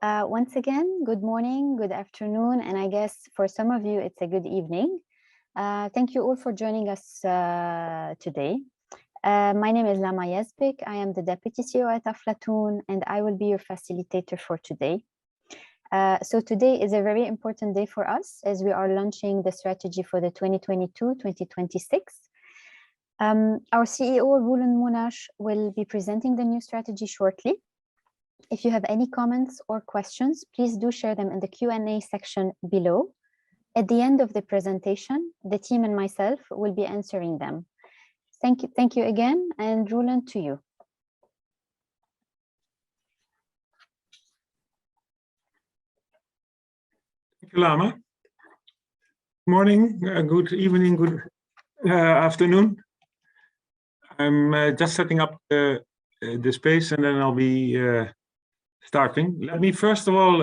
Once again, good morning, good afternoon, and I guess for some of you, it's a good evening. Thank you all for joining us today. My name is Lama Yazbek. I am the Deputy CEO at Aflatoun, and I will be your facilitator for today. So today is a very important day for us as we are launching the strategy for the 2022-2026. Our CEO, Roland Monash, will be presenting the new strategy shortly. If you have any comments or questions, please do share them in the Q&A section below. At the end of the presentation, the team and myself will be answering them. Thank you again, and Roland, to you. Thank you, Lama. Good morning, good evening, good afternoon. I'm just setting up the space, and then I'll be starting. Let me first of all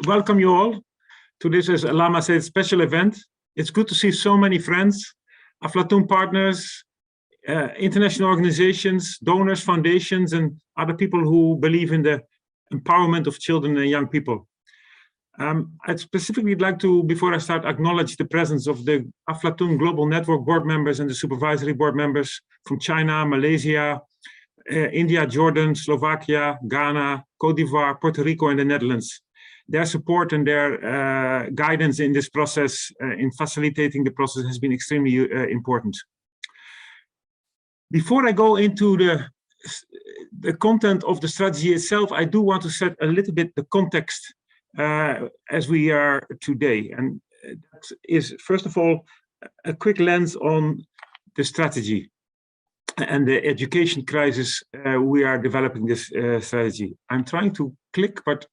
welcome you all to this, as Lama said, special event. It's good to see so many friends, Aflatoun partners, international organizations, donors, foundations, and other people who believe in the empowerment of children and young people. I'd specifically like to, before I start, acknowledge the presence of the Aflatoun Global Network board members and the supervisory board members from China, Malaysia, India, Jordan, Slovakia, Ghana, Cote d'Ivoire, Puerto Rico, and the Netherlands. Their support and their guidance in this process, in facilitating the process, has been extremely important. Before I go into the content of the strategy itself, I do want to set a little bit the context as we are today. And that is, first of all, a quick lens on the strategy and the education crisis we are developing this strategy. I'm trying to click, but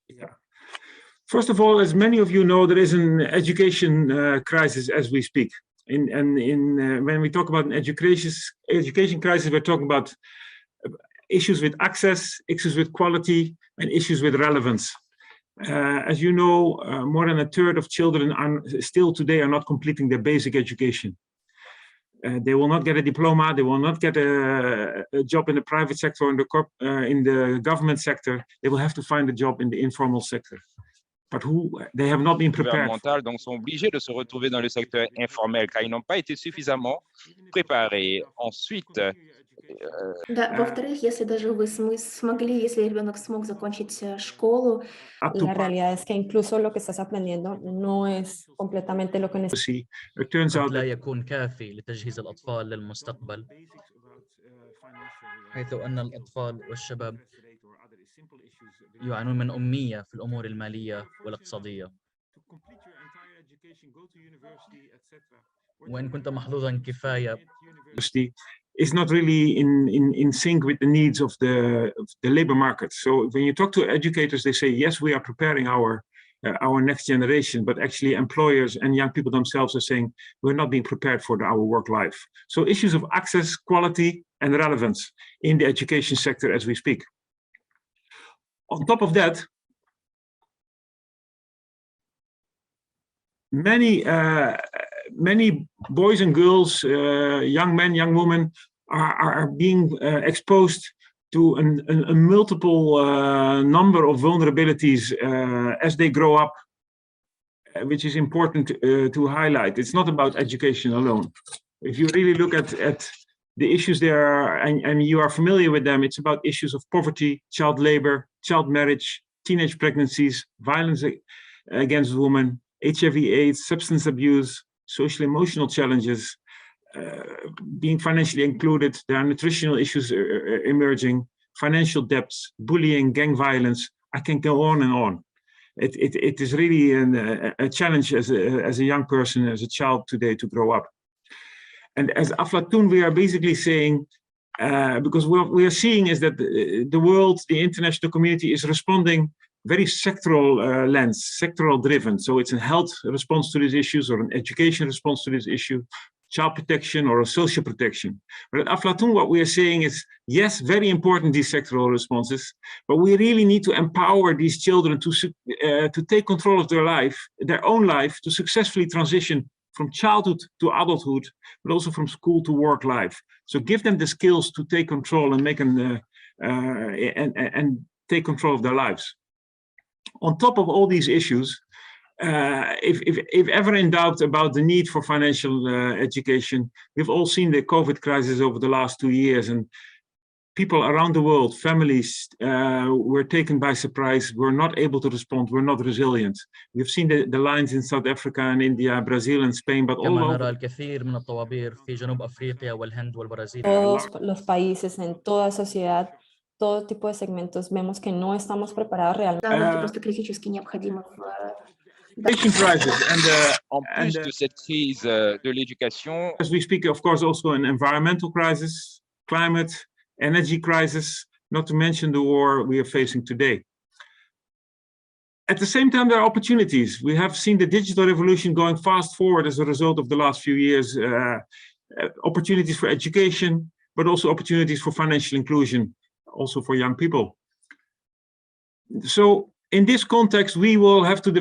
yeah. First of all, as many of you know, there is an education crisis as we speak. When we talk about an education crisis, we're talking about issues with access, issues with quality, and issues with relevance. As you know, more than a third of children still today are not completing their basic education. They will not get a diploma, they will not get a job in the private sector or in the government sector. They will have to find a job in the informal sector. But they have not been prepared. Donc sont obligés de se retrouver dans le secteur informel car ils n'ont pas été suffisamment préparés. Ensuite, Да, во-вторых, если даже вы смогли, если ребенок смог закончить школу, la realidad es que incluso lo que estás aprendiendo no es completamente lo que necesitas. لا يكون كافي لتجهيز الأطفال للمستقبل، حيث أن الأطفال والشباب يعانون من أمية في الأمور المالية والاقتصادية. وإن كنت محظوظا كفاية is not really in sync with the needs of the labor market. So when you talk to educators, they say, yes, we are preparing our next generation, but actually employers and young people themselves are saying, we're not being prepared for our work life. So issues of access, quality, and relevance in the education sector as we speak. On top of that, many boys and girls, young men, young women are being exposed to a multiple number of vulnerabilities as they grow up, which is important to highlight. It's not about education alone. If you really look at the issues there, and you are familiar with them, it's about issues of poverty, child labor, child marriage, teenage pregnancies, violence against women, HIV/AIDS, substance abuse, social emotional challenges, being financially included. There are nutritional issues emerging, financial debts, bullying, gang violence. I can go on and on. It is really a challenge as a young person, as a child today, to grow up. And as Aflatoun, we are basically saying, because what we are seeing is that the world, the international community is responding very sectoral lens, sectoral driven. So it's a health response to these issues, or an education response to this issue, child protection, or a social protection. But at Aflatoun, what we are saying is, yes, very important, these sectoral responses, but we really need to empower these children to take control of their life, their own life, to successfully transition from childhood to adulthood, but also from school to work life. So give them the skills to take control and make and take control of their lives. On top of all these issues, if ever in doubt about the need for financial education, we've all seen the COVID crisis over the last 2 years, and people around the world, families, were taken by surprise, were not able to respond, were not resilient. We've seen the lines in South Africa and India, Brazil and Spain, but all كما over. نرى الكثير من الطوابير في جنوب أفريقيا والهند والبرازيل. Todos los países, en toda sociedad, todo tipo de segmentos, vemos que no estamos preparados realmente. Да, это просто критически необходимо. Crisis En plus de cette crise de l'éducation, as we speak, of course, also an environmental crisis, climate, energy crisis, not to mention the war we are facing today. At the same time, there are opportunities. We have seen the digital revolution going fast forward as a result of the last few years, opportunities for education, but also opportunities for financial inclusion, also for young people. So in this context, we had to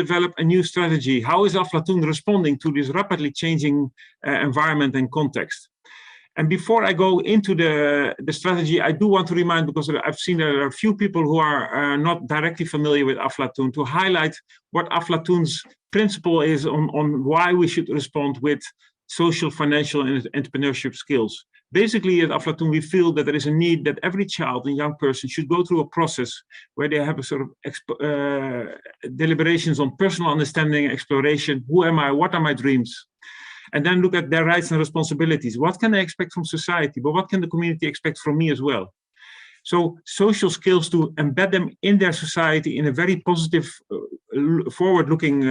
develop a new strategy. How is Aflatoun responding to this rapidly changing environment and context? And before I go into the strategy, I do want to remind, because I've seen there are a few people who are not directly familiar with Aflatoun, to highlight what Aflatoun's principle is on why we should respond with social, financial, and entrepreneurship skills. Basically, at Aflatoun, we feel that there is a need that every child and young person should go through a process where they have a sort of deliberations on personal understanding, exploration. Who am I? What are my dreams? And then look at their rights and responsibilities. What can I expect from society? But what can the community expect from me as well? So social skills to embed them in their society in a very positive, forward-looking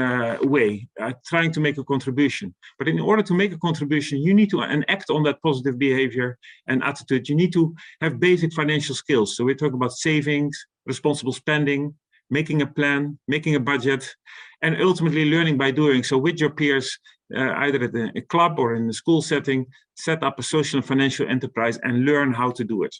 way, trying to make a contribution. But in order to make a contribution, you need to enact on that positive behavior and attitude. You need to have basic financial skills. So we talk about savings, responsible spending, making a plan, making a budget, and ultimately learning by doing. So with your peers, either at a club or in a school setting, set up a social and financial enterprise and learn how to do it.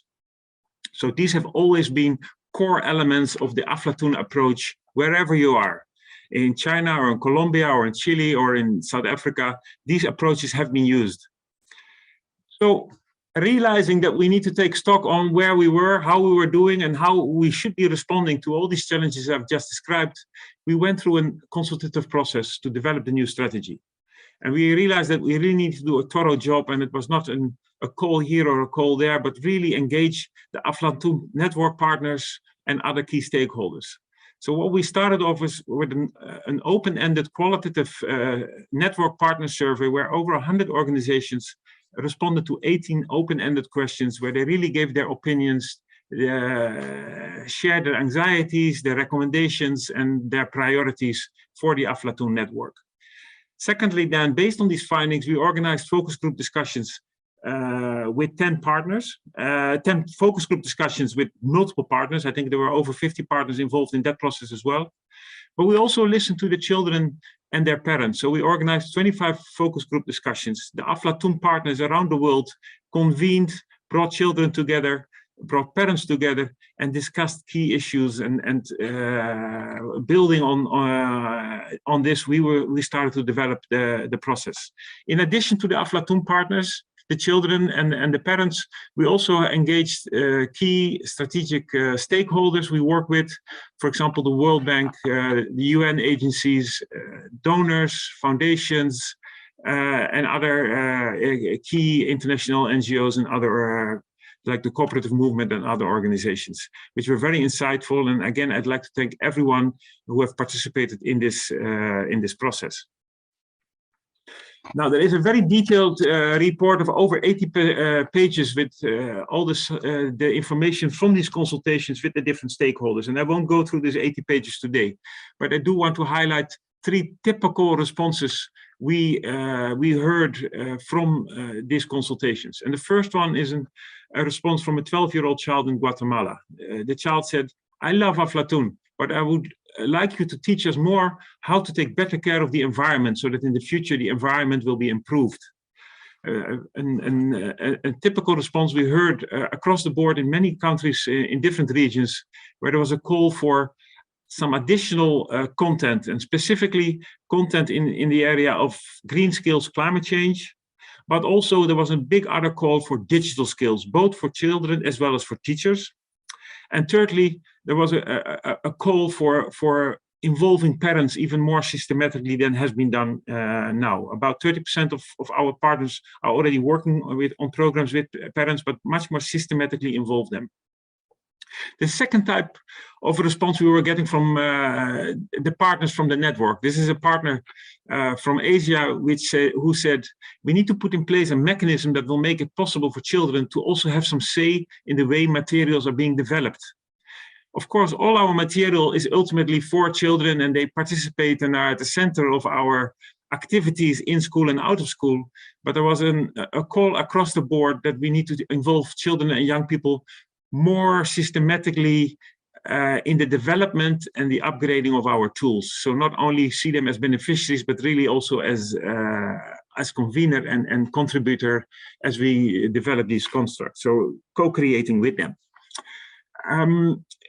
So these have always been core elements of the Aflatoun approach, wherever you are, in China or in Colombia or in Chile or in South Africa. These approaches have been used. So realizing that we need to take stock on where we were, how we were doing, and how we should be responding to all these challenges I've just described, we went through a consultative process to develop the new strategy. And we realized that we really need to do a thorough job, and it was not a call here or a call there, but really engage the Aflatoun network partners and other key stakeholders. So what we started off with an open-ended qualitative network partner survey where over 100 organizations responded to 18 open-ended questions where they really gave their opinions, shared their anxieties, their recommendations, and their priorities for the Aflatoun network. Secondly, then, based on these findings, we organized focus group discussions with 10 partners, 10 focus group discussions with multiple partners. I think there were over 50 partners involved in that process as well. But we also listened to the children and their parents. So we organized 25 focus group discussions. The Aflatoun partners around the world convened, brought children together, brought parents together, and discussed key issues. And building on this, we started to develop the process. In addition to the Aflatoun partners, the children and the parents, we also engaged key strategic stakeholders we work with, for example, the World Bank, the UN agencies, donors, foundations, and other key international NGOs and other like the cooperative movement and other organizations, which were very insightful. And again, I'd like to thank everyone who have participated in this process. Now, there is a very detailed report of over 80 pages with all this, the information from these consultations with the different stakeholders. And I won't go through these 80 pages today, but I do want to highlight 3 typical responses we heard from these consultations. And the first one is a response from a 12-year-old child in Guatemala. The child said, "I love Aflatoun, but I would like you to teach us more how to take better care of the environment so that in the future the environment will be improved." A typical response we heard across the board in many countries in different regions, where there was a call for some additional content, and specifically content in the area of green skills, climate change, but also there was a big other call for digital skills, both for children as well as for teachers. And thirdly, there was a call for involving parents even more systematically than has been done now. About 30% of our partners are already working on programs with parents, but much more systematically involve them. The second type of response we were getting from the partners from the network. This is a partner from Asia who said, we need to put in place a mechanism that will make it possible for children to also have some say in the way materials are being developed. Of course, all our material is ultimately for children and they participate and are at the center of our activities in school and out of school. But there was a call across the board that we need to involve children and young people more systematically in the development and the upgrading of our tools. So not only see them as beneficiaries, but really also as convener and contributor as we develop these constructs. So co-creating with them.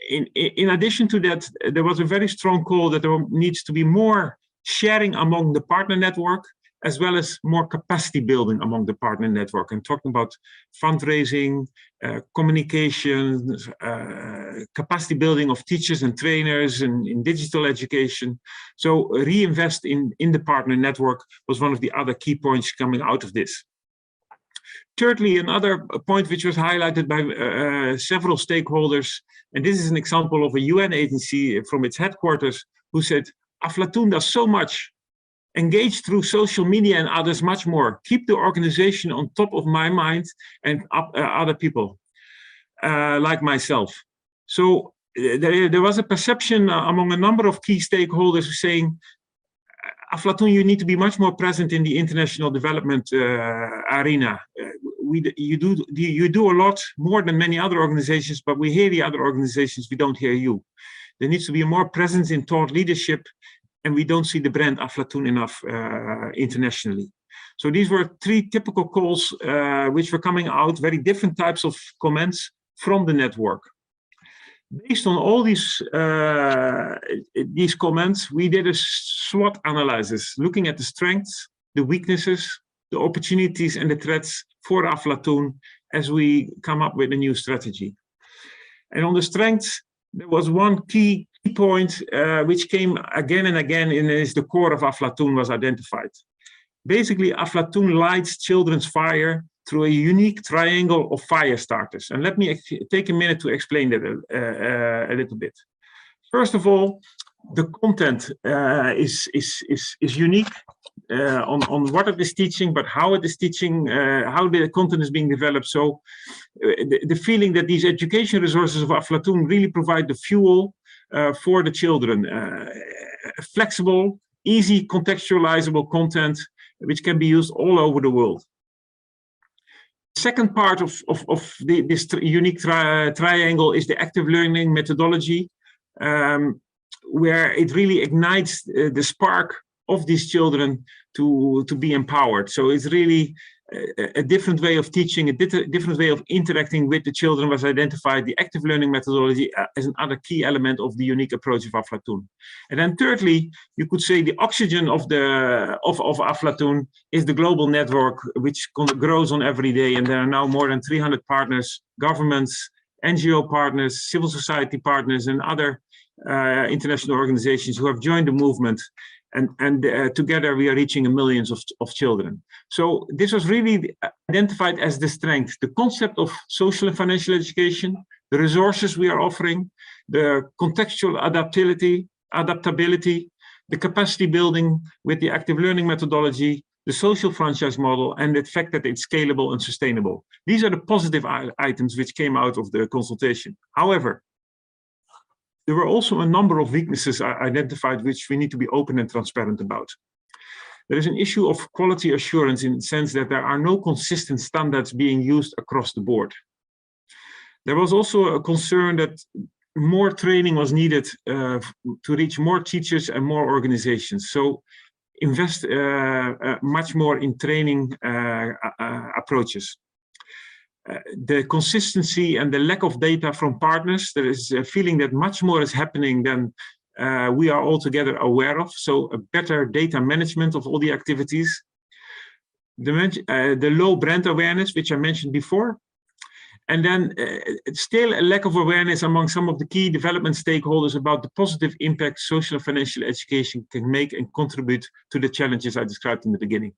In addition to that, there was a very strong call that there needs to be more sharing among the partner network, as well as more capacity building among the partner network. And talking about fundraising, communication, capacity building of teachers and trainers and in digital education. So reinvest in the partner network was one of the other key points coming out of this. Thirdly, another point which was highlighted by several stakeholders, and this is an example of a UN agency from its headquarters, who said, Aflatoun does so much, engage through social media and others much more, keep the organization on top of my mind and other people like myself. So there was a perception among a number of key stakeholders saying, Aflatoun, you need to be much more present in the international development arena. You do a lot more than many other organizations, but we hear the other organizations, we don't hear you. There needs to be more presence in thought leadership, and we don't see the brand Aflatoun enough internationally. So these were three typical calls which were coming out, very different types of comments from the network. Based on all these comments, we did a SWOT analysis, looking at the strengths, the weaknesses, the opportunities and the threats for Aflatoun as we come up with a new strategy. And on the strengths, there was one key point which came again and again, and is the core of Aflatoun was identified. Basically, Aflatoun lights children's fire through a unique triangle of fire starters. And let me take a minute to explain that a little bit. First of all, the content is unique on what it is teaching, but how it is teaching, how the content is being developed. So the feeling that these education resources of Aflatoun really provide the fuel for the children. Flexible, easy contextualizable content, which can be used all over the world. Second part of this unique triangle is the active learning methodology, where it really ignites the spark of these children to be empowered. So it's really a different way of teaching, a different way of interacting with the children was identified. The active learning methodology as another key element of the unique approach of Aflatoun. And then thirdly, you could say the oxygen of Aflatoun is the global network, which grows on every day. And there are now more than 300 partners, governments, NGO partners, civil society partners, and other international organizations who have joined the movement. And together we are reaching millions of children. So this was really identified as the strength, the concept of social and financial education, the resources we are offering, the contextual adaptability, the capacity building with the active learning methodology, the social franchise model, and the fact that it's scalable and sustainable. These are the positive items which came out of the consultation. However, there were also a number of weaknesses identified which we need to be open and transparent about. There is an issue of quality assurance in the sense that there are no consistent standards being used across the board. There was also a concern that more training was needed to reach more teachers and more organizations. So invest much more in training approaches. The consistency and the lack of data from partners, there is a feeling that much more is happening than we are altogether aware of. So a better data management of all the activities. the low brand awareness, which I mentioned before, and then still a lack of awareness among some of the key development stakeholders about the positive impact social and financial education can make and contribute to the challenges I described in the beginning.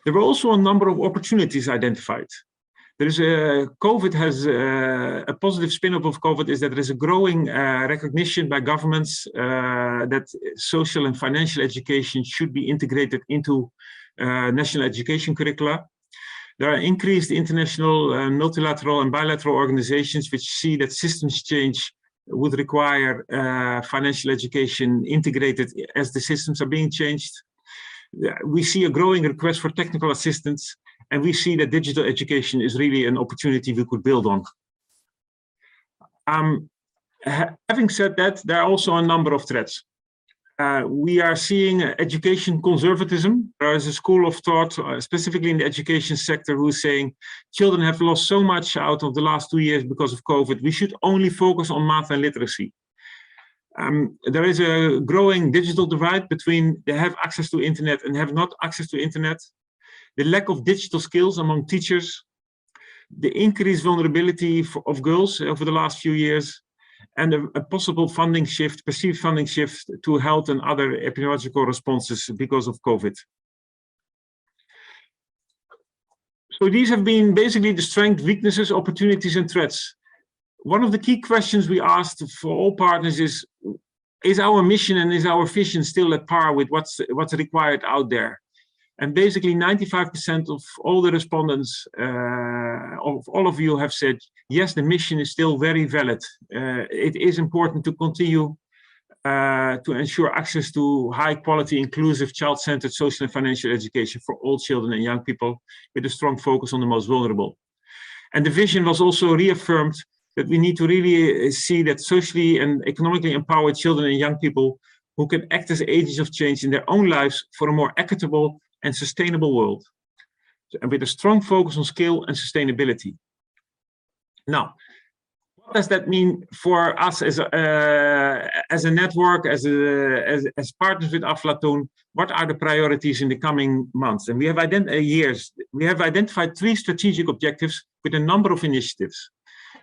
There were also a number of opportunities identified. There is COVID has a positive spin-off of COVID is that there is a growing recognition by governments that social and financial education should be integrated into national education curricula. There are increased international, multilateral and bilateral organizations which see that systems change would require financial education integrated as the systems are being changed. We see a growing request for technical assistance, and we see that digital education is really an opportunity we could build on. Having said that, there are also a number of threats. We are seeing education conservatism. There is a school of thought, specifically in the education sector, who is saying children have lost so much out of the last 2 years because of COVID. We should only focus on math and literacy. There is a growing digital divide between they have access to internet and have not access to internet. The lack of digital skills among teachers, the increased vulnerability of girls over the last few years, and a possible funding shift, perceived funding shift to health and other epidemiological responses because of COVID. So these have been basically the strengths, weaknesses, opportunities, and threats. One of the key questions we asked for all partners is our mission and is our vision still at par with what's required out there? And basically 95% of all the respondents, of all of you have said, yes, the mission is still very valid. It is important to continue to ensure access to high quality, inclusive, child-centered social and financial education for all children and young people with a strong focus on the most vulnerable. And the vision was also reaffirmed that we need to really see that socially and economically empowered children and young people who can act as agents of change in their own lives for a more equitable and sustainable world, and with a strong focus on scale and sustainability. Now, what does that mean for us as a network, as partners with Aflatoun? What are the priorities in the coming months? And we have identified 3 strategic objectives with a number of initiatives.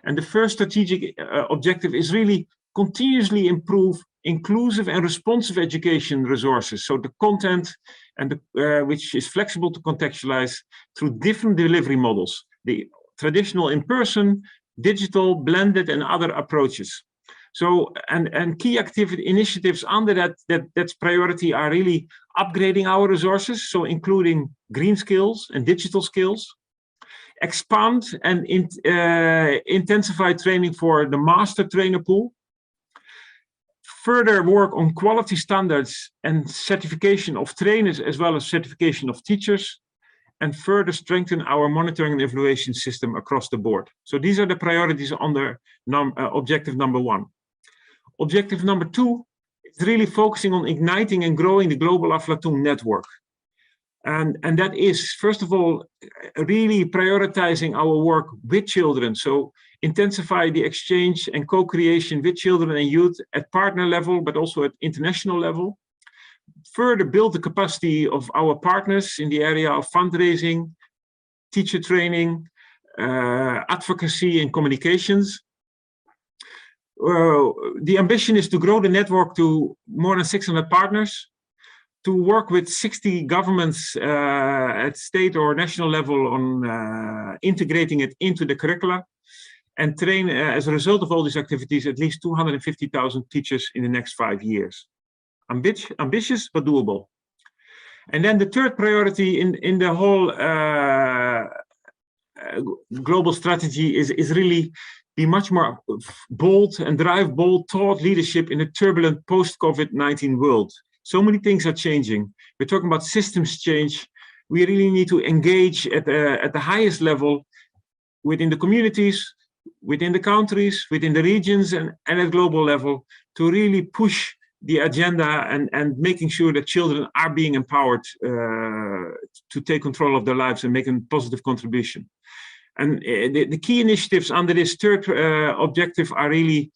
And the first strategic objective is really continuously improve inclusive and responsive education resources. So the content and which is flexible to contextualize through different delivery models, the traditional in-person, digital, blended, and other approaches. So, and key activity initiatives under that's priority are really upgrading our resources, so including green skills and digital skills, expand and intensify training for the master trainer pool, further work on quality standards and certification of trainers as well as certification of teachers, and further strengthen our monitoring and evaluation system across the board. So these are the priorities under objective number 1. Objective number 2 is really focusing on igniting and growing the global Aflatoun network. And that is, first of all, really prioritizing our work with children. So intensify the exchange and co-creation with children and youth at partner level, but also at international level. Further build the capacity of our partners in the area of fundraising, teacher training, advocacy and communications. The ambition is to grow the network to more than 600 partners, to work with 60 governments at state or national level on integrating it into the curricula, and train, as a result of all these activities, at least 250,000 teachers in the next 5 years. Ambitious, but doable. And then the third priority in the whole global strategy is really be much more bold and drive bold thought leadership in a turbulent post-COVID-19 world. So many things are changing. We're talking about systems change. We really need to engage at the highest level within the communities, within the countries, within the regions, and at global level to really push the agenda and making sure that children are being empowered to take control of their lives and make a positive contribution. And the key initiatives under this third objective are really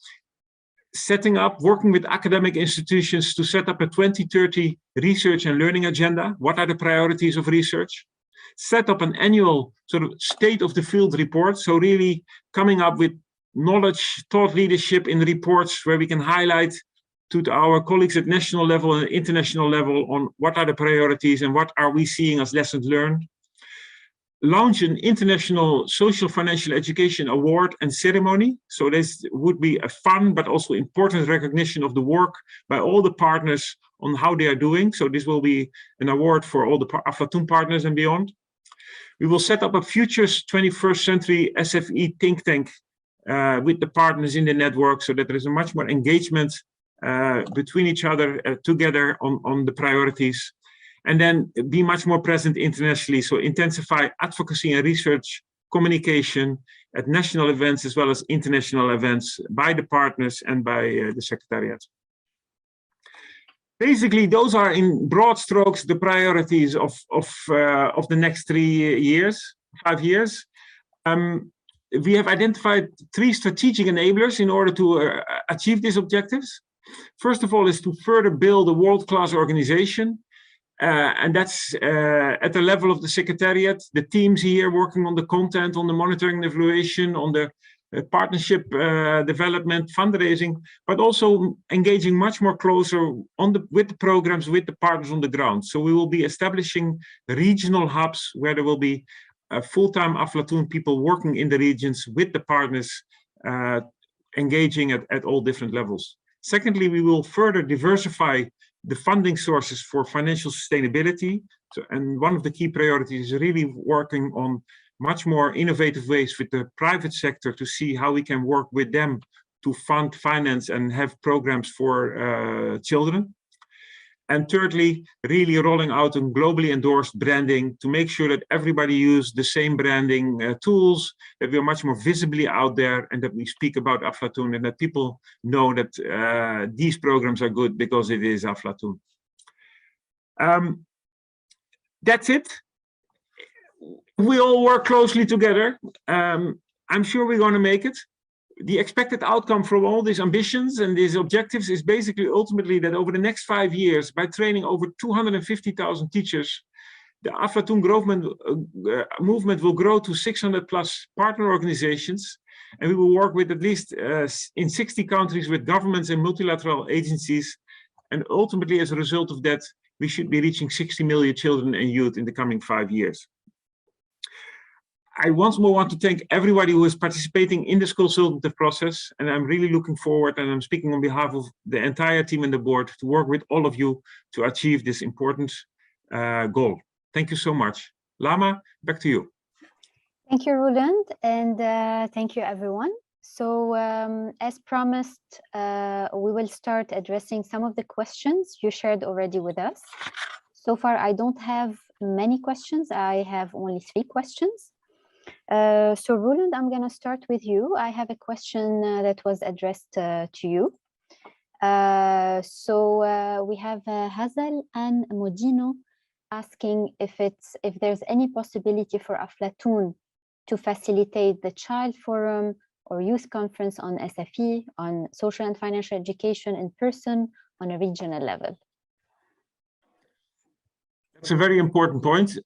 working with academic institutions to set up a 2030 research and learning agenda. What are the priorities of research? Set up an annual sort of state of the field report. So really coming up with knowledge, thought leadership in reports where we can highlight to our colleagues at national level and international level on what are the priorities and what are we seeing as lessons learned. Launch an international social financial education award and ceremony. So this would be a fun but also important recognition of the work by all the partners on how they are doing. So this will be an award for all the Aflatoun partners and beyond. We will set up a Futures 21st Century SFE think tank with the partners in the network so that there is a much more engagement between each other together on the priorities. And then be much more present internationally. So intensify advocacy and research communication at national events as well as international events by the partners and by the Secretariat. Basically, those are in broad strokes the priorities of the next 5 years. We have identified 3 strategic enablers in order to achieve these objectives. First of all is to further build a world-class organization. And that's at the level of the Secretariat, the teams here working on the content, on the monitoring and evaluation, on the partnership development, fundraising, but also engaging much more closer with the programs, with the partners on the ground. So we will be establishing regional hubs where there will be full-time Aflatoun people working in the regions with the partners, engaging at all different levels. Secondly, we will further diversify the funding sources for financial sustainability. So, and one of the key priorities is really working on much more innovative ways with the private sector to see how we can work with them to finance and have programs for children. And thirdly, really rolling out a globally endorsed branding to make sure that everybody uses the same branding tools, that we are much more visibly out there and that we speak about Aflatoun and that people know that these programs are good because it is Aflatoun. That's it. We all work closely together. I'm sure we're going to make it. The expected outcome from all these ambitions and these objectives is basically ultimately that over the next 5 years, by training over 250,000 teachers, the Aflatoun growth movement will grow to 600+ partner organizations. And we will work with at least in 60 countries with governments and multilateral agencies. And ultimately, as a result of that, we should be reaching 60 million children and youth in the coming 5 years. I once more want to thank everybody who is participating in this consultative process, and I'm really looking forward, and I'm speaking on behalf of the entire team and the board, to work with all of you to achieve this important goal. Thank you so much. Lama, back to you. Thank you, Roland, and thank you, everyone. So as promised, we will start addressing some of the questions you shared already with us. So far, I don't have many questions. I have only 3 questions. So Roland, I'm going to start with you. I have a question that was addressed to you. We have Hazel and Modino asking if there's any possibility for Aflatoun to facilitate the Child Forum or Youth Conference on SFE, on social and financial education in person on a regional level. That's a very important point.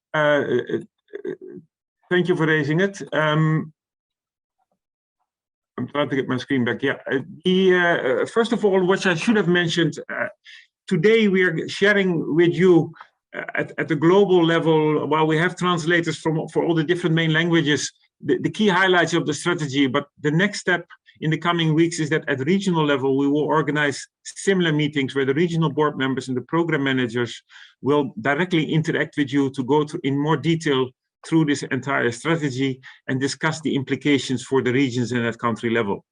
Thank you for raising it. I'm trying to get my screen back. Yeah. First of all, what I should have mentioned, today we are sharing with you at the global level, while we have translators for all the different main languages, the key highlights of the strategy. But the next step in the coming weeks is that at regional level, we will organize similar meetings where the regional board members and the program managers will directly interact with you to go in more detail through this entire strategy and discuss the implications for the regions and at country level.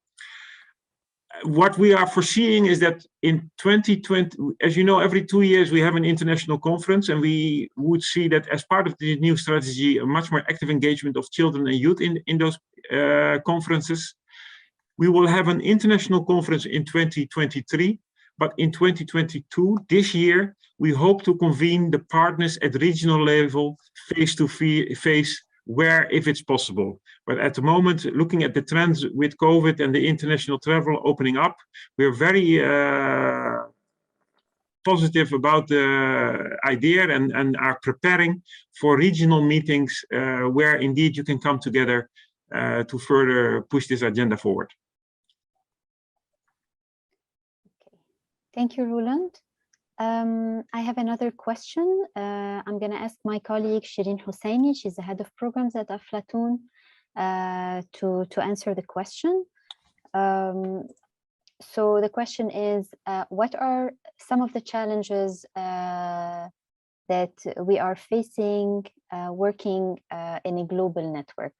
What we are foreseeing is that in 2020, as you know, every 2 years we have an international conference, and we would see that as part of the new strategy, a much more active engagement of children and youth in those conferences. We will have an international conference in 2023, but in 2022, this year, we hope to convene the partners at regional level face-to-face where if it's possible. But at the moment, looking at the trends with COVID and the international travel opening up, we're very positive about the idea and are preparing for regional meetings where indeed you can come together to further push this agenda forward. Okay. Thank you, Roland. I have another question. I'm going to ask my colleague Shirin Hosseini, she's the head of programs at Aflatoun, to answer the question. So the question is, what are some of the challenges that we are facing working in a global network?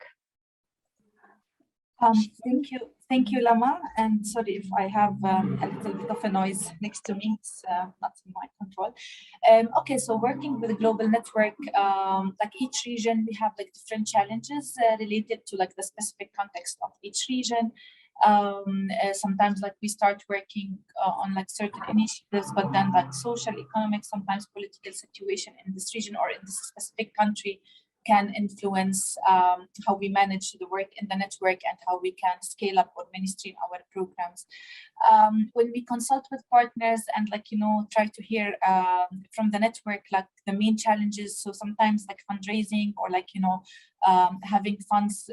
Thank you, Lama. And sorry if I have a little bit of a noise next to me. It's not in my control. Okay, so working with a global network, like each region, we have like different challenges related to like the specific context of each region. Sometimes like we start working on like certain initiatives, but then like social, economic, sometimes political situation in this region or in this specific country can influence how we manage the work in the network and how we can scale up or mainstream our programs. When we consult with partners and like, you know, try to hear from the network, like the main challenges. So sometimes like fundraising or like, you know, having funds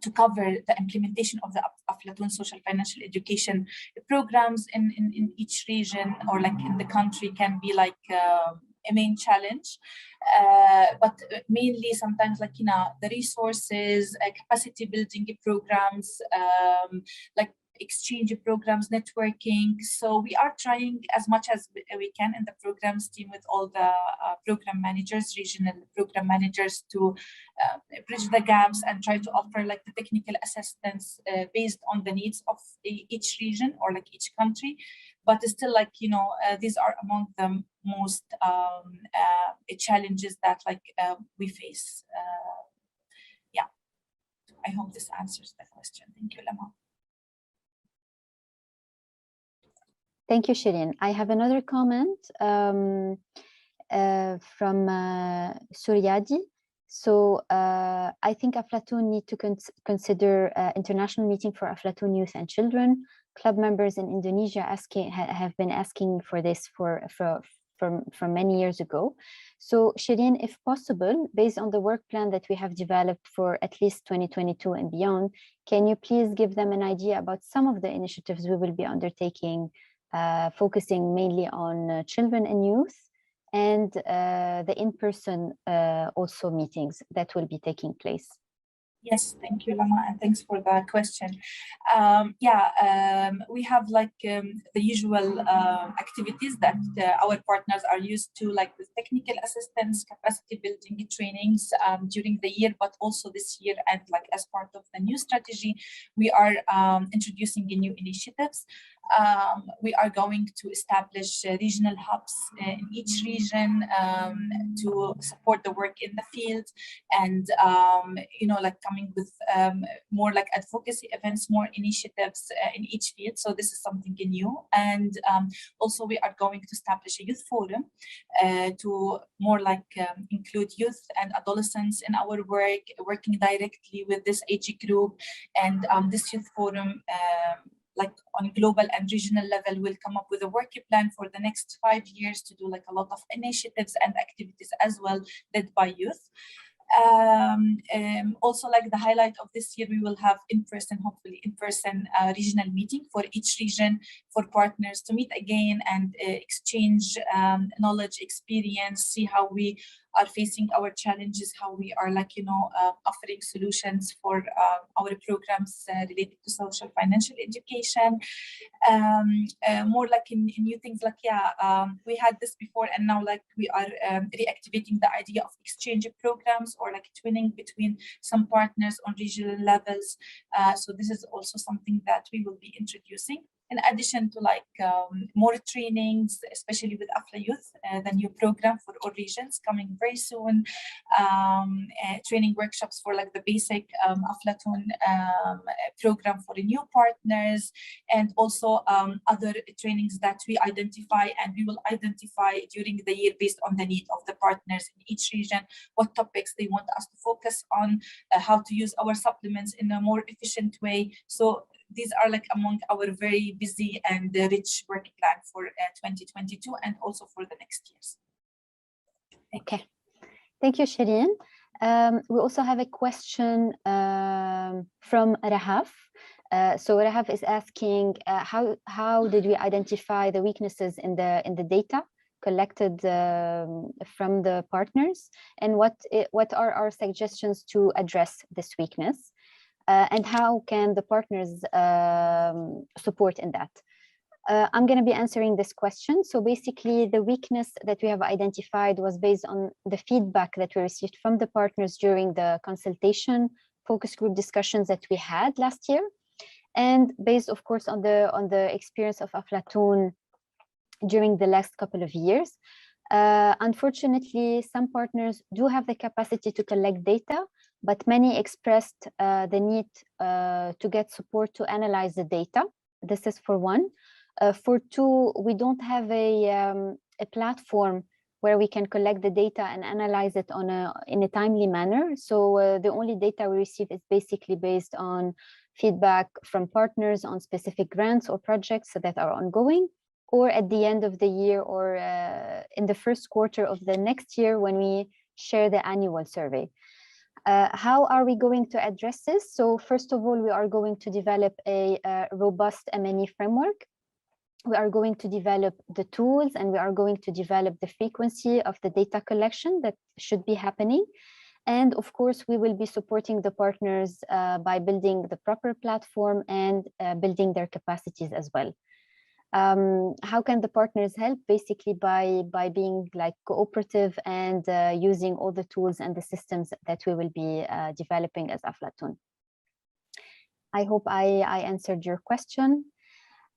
to cover the implementation of the Aflatoun social financial education programs in each region or like in the country can be like a main challenge, but mainly sometimes like, you know, the resources, capacity building programs, like exchange programs, networking. So we are trying as much as we can in the programs team with all the program managers, regional program managers to bridge the gaps and try to offer like the technical assistance based on the needs of each region or like each country. But still like, you know, these are among the most challenges that like we face. Yeah, I hope this answers the question. Thank you, Lama. Thank you, Shirin. I have another comment from Suryadi. So I think Aflatoun need to consider international meeting for Aflatoun youth and children. Club members in Indonesia have been asking for this from many years ago. So Shirin, if possible, based on the work plan that we have developed for at least 2022 and beyond, can you please give them an idea about some of the initiatives we will be undertaking, focusing mainly on children and youth, and the in-person also meetings that will be taking place? Yes, thank you, Lama, and thanks for the question. We have like the usual activities that our partners are used to, like with technical assistance, capacity building trainings during the year, but also this year, and like as part of the new strategy, we are introducing new initiatives. We are going to establish regional hubs in each region to support the work in the field, and you know, like coming with more like advocacy events, more initiatives in each field. So this is something new. And also we are going to establish a youth forum to more like include youth and adolescents in our work, working directly with this age group. And this youth forum like on global and regional level will come up with a work plan for the next 5 years to do like a lot of initiatives and activities as well led by youth. Also like the highlight of this year, we will have hopefully in-person regional meeting for each region for partners to meet again and exchange knowledge, experience, see how we are facing our challenges, how we are like, you know, offering solutions for our programs related to social financial education. More like in new things like, we had this before and now like we are reactivating the idea of exchange programs or like twinning between some partners on regional levels. So this is also something that we will be introducing. in addition to like more trainings, especially with Afla Youth, the new program for all regions coming very soon, training workshops for like the basic Aflatoun program for the new partners, and also other trainings that we identify, and we will identify during the year based on the need of the partners in each region, what topics they want us to focus on, how to use our supplements in a more efficient way. So these are like among our very busy and rich work plan for 2022 and also for the next years. Okay, thank you, Shireen. We also have a question from Rahaf. So Rahaf is asking, how did we identify the weaknesses in the data collected from the partners, and what are our suggestions to address this weakness, and how can the partners support in that? I'm going to be answering this question. So basically, the weakness that we have identified was based on the feedback that we received from the partners during the consultation focus group discussions that we had last year, and based, of course, on the experience of Aflatoun during the last couple of years. Unfortunately, some partners do have the capacity to collect data, but many expressed the need to get support to analyze the data. This is for one. For two, we don't have a platform where we can collect the data and analyze it in a timely manner. So the only data we receive is basically based on feedback from partners on specific grants or projects that are ongoing, or at the end of the year, or in the first quarter of the next year when we share the annual survey. How are we going to address this? So first of all, we are going to develop a robust M&E framework. We are going to develop the tools, and we are going to develop the frequency of the data collection that should be happening. And of course, we will be supporting the partners by building the proper platform and building their capacities as well. How can the partners help? Basically by being like cooperative and using all the tools and the systems that we will be developing as Aflatoun. I hope I answered your question.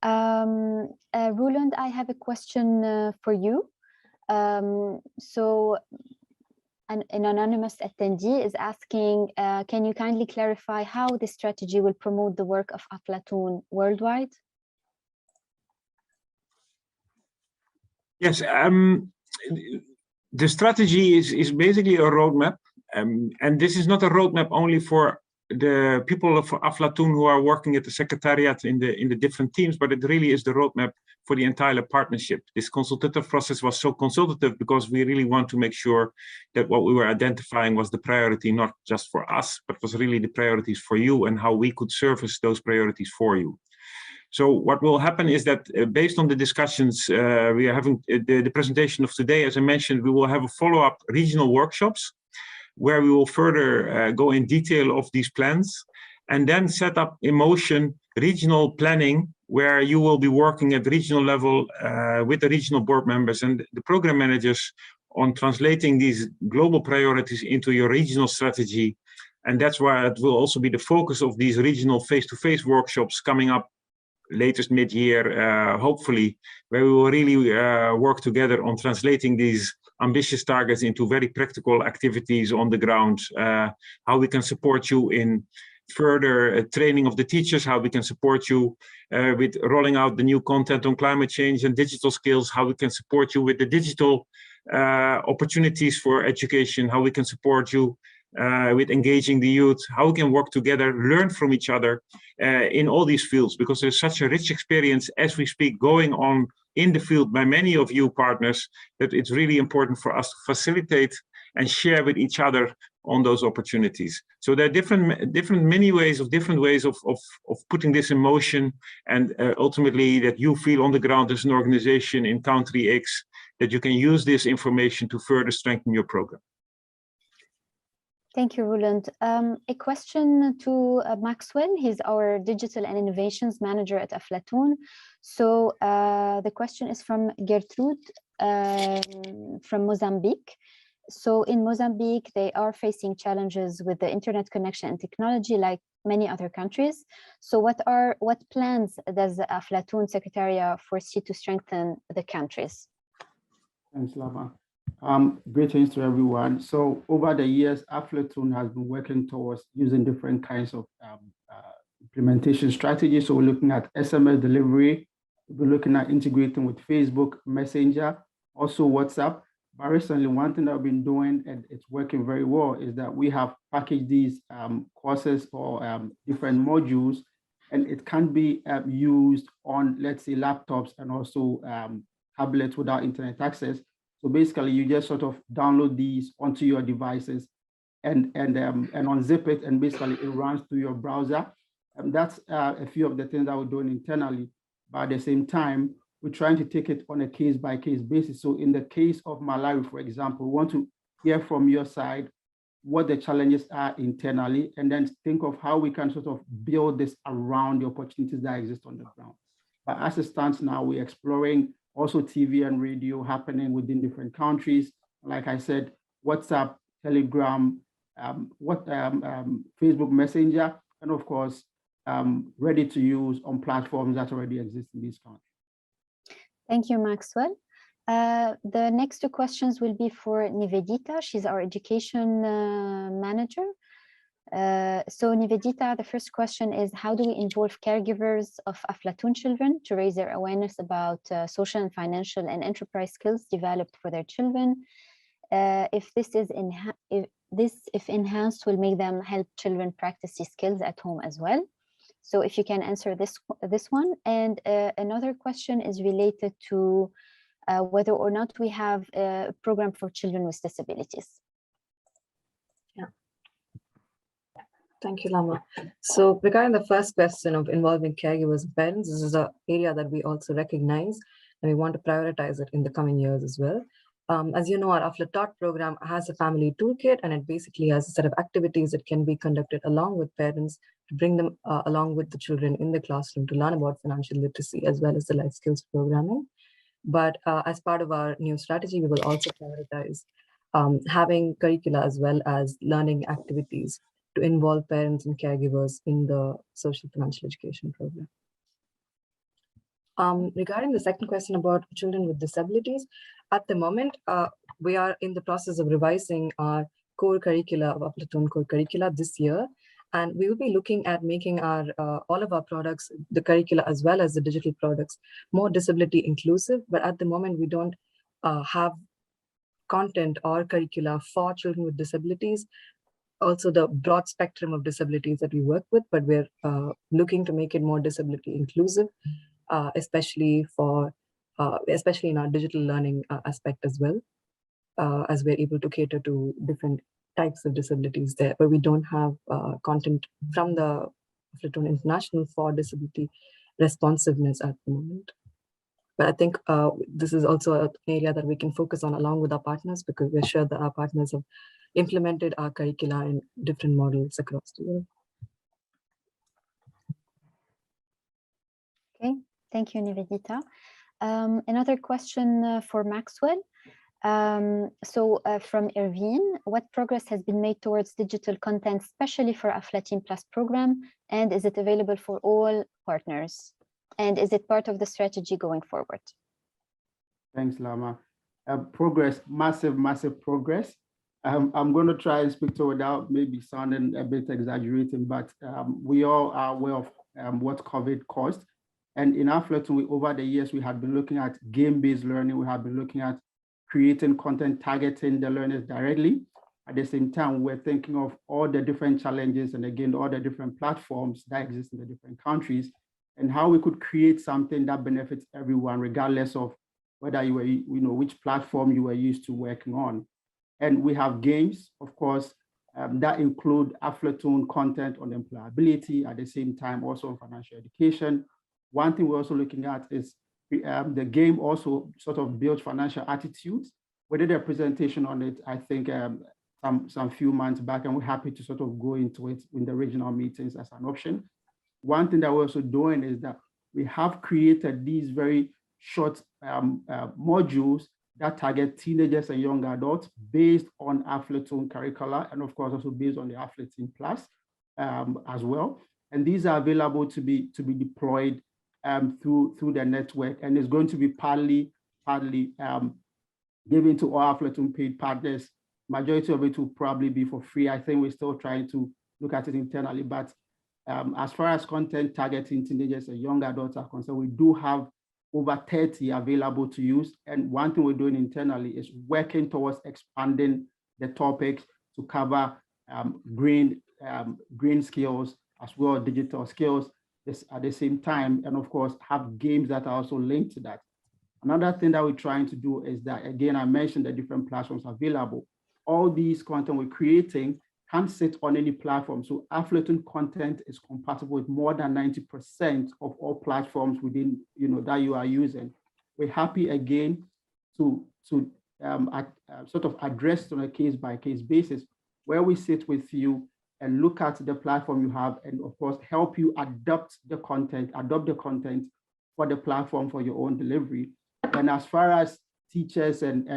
Roland, I have a question for you. So an anonymous attendee is asking, can you kindly clarify how this strategy will promote the work of Aflatoun worldwide? Yes, the strategy is basically a roadmap, and this is not a roadmap only for the people of Aflatoun who are working at the secretariat in the different teams, but it really is the roadmap for the entire partnership. This consultative process was so consultative because we really want to make sure that what we were identifying was the priority, not just for us, but was really the priorities for you and how we could service those priorities for you. So what will happen is that based on the discussions we are having, the presentation of today, as I mentioned, we will have a follow-up regional workshops where we will further go in detail of these plans, and then set up in motion regional planning where you will be working at regional level with the regional board members and the program managers on translating these global priorities into your regional strategy. And that's why it will also be the focus of these regional face-to-face workshops coming up latest mid-year, hopefully, where we will really work together on translating these ambitious targets into very practical activities on the ground, how we can support you in further training of the teachers, how we can support you with rolling out the new content on climate change and digital skills, how we can support you with the digital opportunities for education, how we can support you with engaging the youth, how we can work together, learn from each other in all these fields, because there's such a rich experience as we speak going on in the field by many of you partners, that it's really important for us to facilitate and share with each other on those opportunities. So there are many ways of putting this in motion, and ultimately that you feel on the ground as an organization in country X that you can use this information to further strengthen your program. Thank you, Roland. A question to Maxwell. He's our Digital and Innovations Manager at Aflatoun. So the question is from Gertrude from Mozambique. So in Mozambique, they are facing challenges with the internet connection and technology, like many other countries. So what plans does the Aflatoun Secretariat foresee to strengthen the countries? Thanks, Lama. Greetings to everyone. So over the years, Aflatoun has been working towards using different kinds of implementation strategies. So we're looking at SMS delivery, we're looking at integrating with Facebook Messenger, also WhatsApp. But recently, one thing that I've been doing, and it's working very well, is that we have packaged these courses or different modules, and it can be used on, let's say, laptops and also tablets without internet access. So basically, you just sort of download these onto your devices and unzip it, and basically it runs through your browser. And that's a few of the things that we're doing internally. But at the same time, we're trying to take it on a case-by-case basis. So in the case of Malawi, for example, we want to hear from your side what the challenges are internally, and then think of how we can sort of build this around the opportunities that exist on the ground. But as it stands now, we're exploring also TV and radio happening within different countries. Like I said, WhatsApp, Telegram, Facebook Messenger, and of course, ready to use on platforms that already exist in these countries. Thank you, Maxwell. The next two questions will be for Nivedita. She's our education manager. So Nivedita, the first question is, how do we involve caregivers of Aflatoun children to raise their awareness about social and financial and enterprise skills developed for their children? If enhanced, will make them help children practice these skills at home as well. So if you can answer this one. And another question is related to whether or not we have a program for children with disabilities. Yeah. Thank you, Lama. So regarding the first question of involving caregivers and parents, this is an area that we also recognize, and we want to prioritize it in the coming years as well. As you know, our Aflatoun program has a family toolkit, and it basically has a set of activities that can be conducted along with parents to bring them along with the children in the classroom to learn about financial literacy as well as the life skills programming. But as part of our new strategy, we will also prioritize having curricula as well as learning activities to involve parents and caregivers in the social financial education program. Regarding the second question about children with disabilities, at the moment, we are in the process of revising our core curricula of Aflatoun core curricula this year. And we will be looking at making our all of our products, the curricula as well as the digital products, more disability inclusive. But at the moment, we don't have content or curricula for children with disabilities. Also, the broad spectrum of disabilities that we work with, but we're looking to make it more disability inclusive, especially in our digital learning aspect as well, as we're able to cater to different types of disabilities there, but we don't have content from the Aflatoun International for disability responsiveness at the moment. But I think this is also an area that we can focus on along with our partners, because we're sure that our partners have implemented our curricula in different models across the world. Okay, thank you, Nivedita. Another question for Maxwell. From Irvine, what progress has been made towards digital content, especially for Aflatoun Plus program, and is it available for all partners? And is it part of the strategy going forward? Thanks, Lama. Progress, massive progress. I'm going to try and speak to it without maybe sounding a bit exaggerating, but we all are aware of what COVID caused. And in Aflatoun, over the years, we had been looking at game-based learning. We have been looking at creating content, targeting the learners directly. At the same time, we're thinking of all the different challenges and again, all the different platforms that exist in the different countries and how we could create something that benefits everyone, regardless of whether you were, which platform you were used to working on. And we have games, of course, that include Aflatoun content on employability, at the same time, also on financial education. One thing we're also looking at is the game also sort of builds financial attitudes. We did a presentation on it, I think, some few months back, and we're happy to sort of go into it in the regional meetings as an option. One thing that we're also doing is that we have created these very short modules that target teenagers and young adults based on Aflatoun curricula, and of course also based on the Aflatoun Plus. as well. And these are available to be deployed through the network, and it's going to be partly given to all Aflatoun paid partners. Majority of it will probably be for free. I think we're still trying to look at it internally, but as far as content targeting teenagers and young adults are concerned, we do have over 30 available to use. And one thing we're doing internally is working towards expanding the topics to cover green skills as well as digital skills at the same time, and of course have games that are also linked to that. Another thing that we're trying to do is that, again, I mentioned the different platforms available. All these content we're creating can sit on any platform. So Aflatoun content is compatible with more than 90% of all platforms within, that you are using. We're happy again to sort of address on a case-by-case basis, where we sit with you and look at the platform you have, and of course help you adopt the content for the platform for your own delivery. And as far as teachers and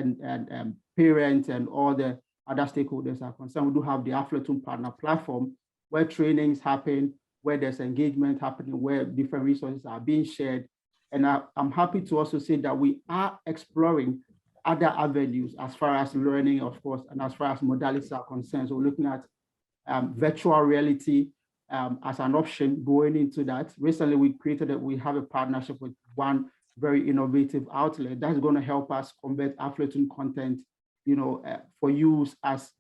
parents and all the other stakeholders are concerned, we do have the Aflatoun Partner Platform, where trainings happen, where there's engagement happening, where different resources are being shared. And I'm happy to also say that we are exploring other avenues as far as learning, of course, and as far as modalities are concerned. So we're looking at virtual reality as an option going into that. Recently, we have a partnership with one very innovative outlet that's going to help us convert Aflatoun content, for use as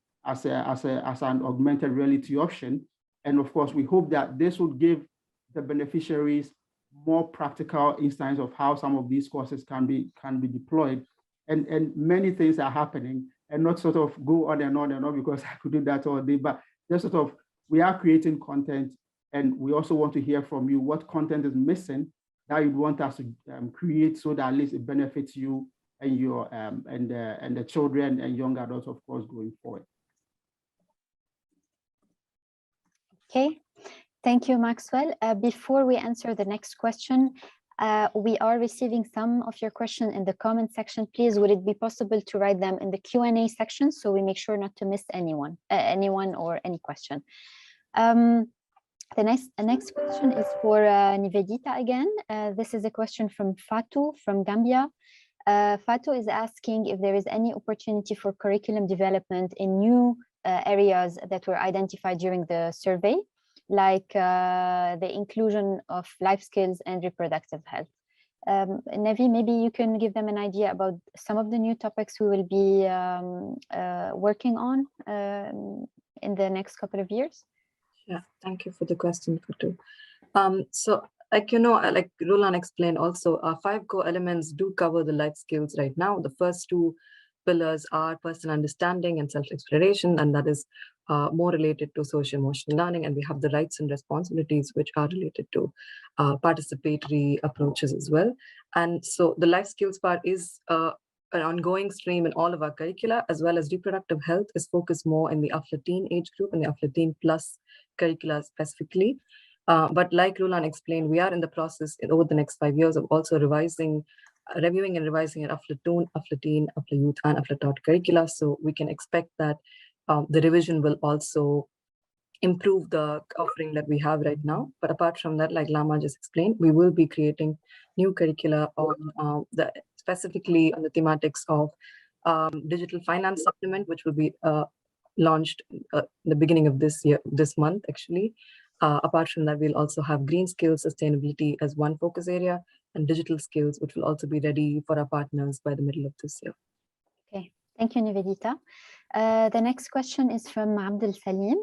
an augmented reality option. And of course, we hope that this will give the beneficiaries more practical insights of how some of these courses can be deployed. And many things are happening, and not sort of go on and on and on, because I could do that all day, but just sort of, we are creating content, and we also want to hear from you what content is missing that you want us to create, so that at least it benefits you and your and the children and young adults, of course, going forward. Okay, thank you, Maxwell. Before we answer the next question, we are receiving some of your questions in the comment section. Please, would it be possible to write them in the Q&A section, so we make sure not to miss anyone or any question. The next question is for Nivedita again. This is a question from Fatou from Gambia. Fatou is asking if there is any opportunity for curriculum development in new areas that were identified during the survey, like the inclusion of life skills and reproductive health. Navi, maybe you can give them an idea about some of the new topics we will be working on in the next couple of years. Yeah, thank you for the question, Fatou. So, like Roland explained also, 5 core elements do cover the life skills right now. The first 2 pillars are personal understanding and self-exploration, and that is more related to social-emotional learning. And we have the rights and responsibilities, which are related to participatory approaches as well. And so the life skills part is an ongoing stream in all of our curricula, as well as reproductive health is focused more in the Aflatoun age group and the Aflatoun plus curricula specifically. But like Roland explained, we are in the process over the next 5 years of also reviewing and revising at Aflatoun, Aflateen, Aflayouth, and Aflataught curricula. So we can expect that the revision will also improve the offering that we have right now. But apart from that, like Lama just explained, we will be creating new curricula on specifically on the thematics of digital finance supplement, which will be launched the beginning of this month, actually. Apart from that, we'll also have green skills sustainability as one focus area, and digital skills, which will also be ready for our partners by the middle of this year. Okay, thank you, Nivedita. The next question is from Abdel Salim.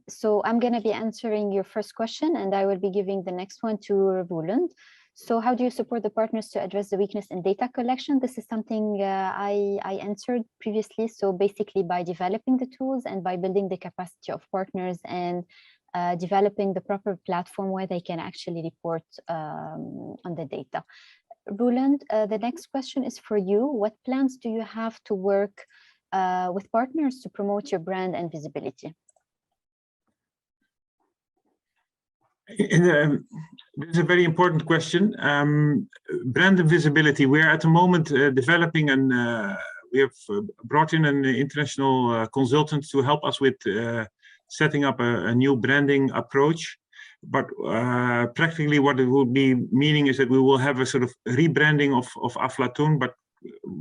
So I'm going to be answering your first question, and I will be giving the next one to Roland. So how do you support the partners to address the weakness in data collection? This is something I answered previously. So basically by developing the tools and by building the capacity of partners and developing the proper platform where they can actually report on the data. Roland, the next question is for you. What plans do you have to work with partners to promote your brand and visibility? This is a very important question. Brand and visibility. We are at the moment developing, and we have brought in an international consultant to help us with setting up a new branding approach. But practically what it will be meaning is that we will have a sort of rebranding of Aflatoun, but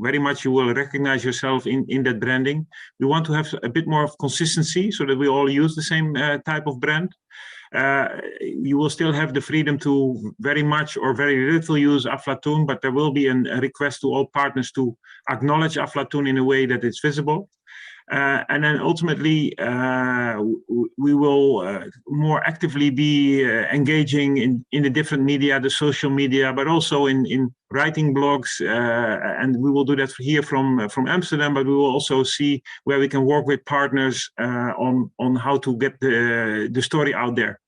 very much you will recognize yourself in that branding. We want to have a bit more of consistency so that we all use the same type of brand. You will still have the freedom to very much or very little use Aflatoun, but there will be a request to all partners to acknowledge Aflatoun in a way that it's visible. And then ultimately, we will more actively be engaging in the different media, the social media, but also in writing blogs. And we will do that here from Amsterdam, but we will also see where we can work with partners on how to get the story out there.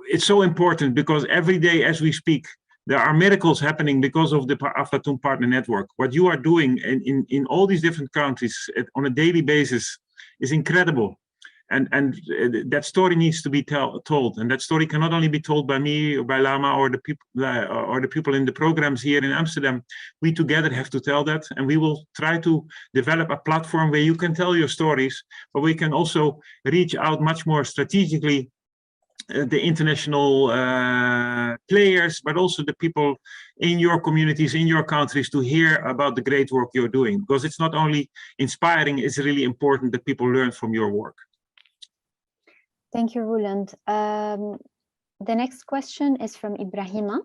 It's so important because every day as we speak, there are miracles happening because of the Aflatoun Partner Network. What you are doing in all these different countries on a daily basis is incredible. And that story needs to be told. And that story cannot only be told by me or by Lama or the people in the programs here in Amsterdam. We together have to tell that. And we will try to develop a platform where you can tell your stories, but we can also reach out much more strategically the international players, but also the people in your communities, in your countries, to hear about the great work you're doing. Because it's not only inspiring, it's really important that people learn from your work. Thank you, Roland. The next question is from Ibrahima.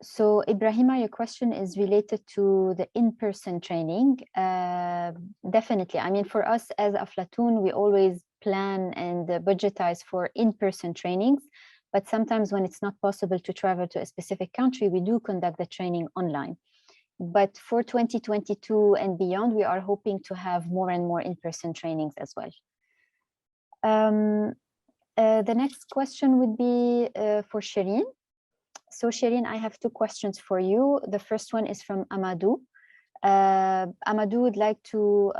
So Ibrahima, your question is related to the in-person training. Definitely. I mean, for us as Aflatoun, we always plan and budgetize for in-person trainings, but sometimes when it's not possible to travel to a specific country, we do conduct the training online. But for 2022 and beyond, we are hoping to have more and more in-person trainings as well. The next question would be for Shireen. So Shireen, I have two questions for you. The first one is from Amadou. Amadou would like to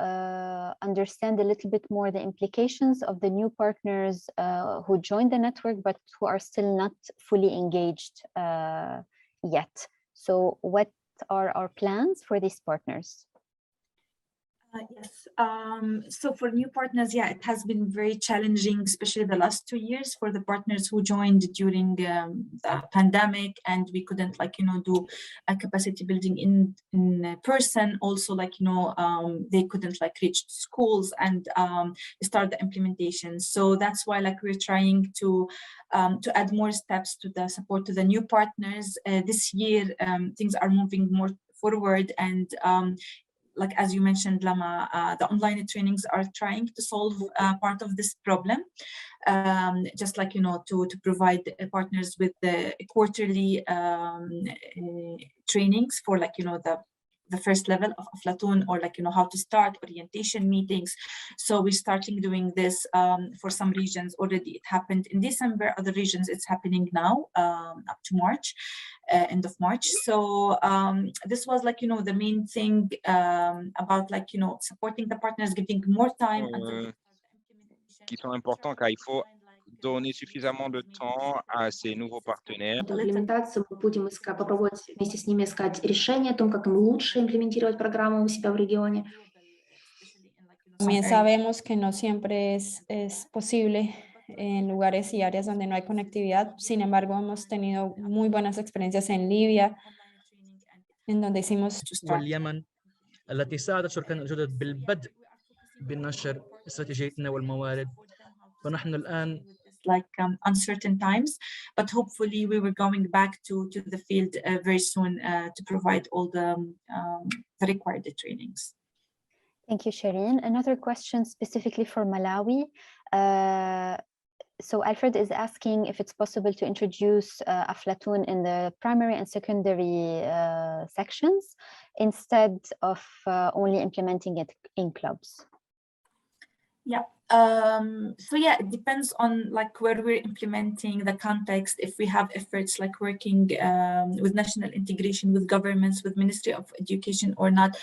understand a little bit more the implications of the new partners who joined the network, but who are still not fully engaged yet. So what are our plans for these partners? Yes. So for new partners, yeah, it has been very challenging, especially the last 2 years for the partners who joined during the pandemic, and we couldn't, do a capacity building in person. Also, they couldn't reach schools and start the implementation. So that's why we're trying to add more steps to the support to the new partners. This year, things are moving more forward, and as you mentioned, Lama, the online trainings are trying to solve part of this problem. Just to provide partners with the quarterly trainings for the first level of Aflatoun, or how to start orientation meetings. So we're starting doing this for some regions already. It happened in December. Other regions, it's happening now up to March, end of March. So this was the main thing about supporting the partners, giving more time. Qui sont importants, car il faut donner suffisamment de temps à ces nouveaux partenaires. Имплементацию мы будем попробовать вместе с ними искать решение о том, как им лучше имплементировать программу у себя в регионе. También sabemos que no siempre es posible en lugares y áreas donde no hay conectividad. Sin embargo, hemos tenido muy buenas experiencias en Libia, en donde hicimos واليمن التي ساعدت شركائنا الجدد بالبدء بنشر استراتيجيتنا والموارد. فنحن الآن uncertain times, but hopefully we were going back to the field very soon to provide all the required trainings. Thank you, Shireen. Another question specifically for Malawi. So Alfred is asking if it's possible to introduce Aflatoun in the primary and secondary sections instead of only implementing it in clubs. Yeah. So yeah, it depends on where we're implementing, the context. If we have efforts working with national integration with governments, with Ministry of Education or not,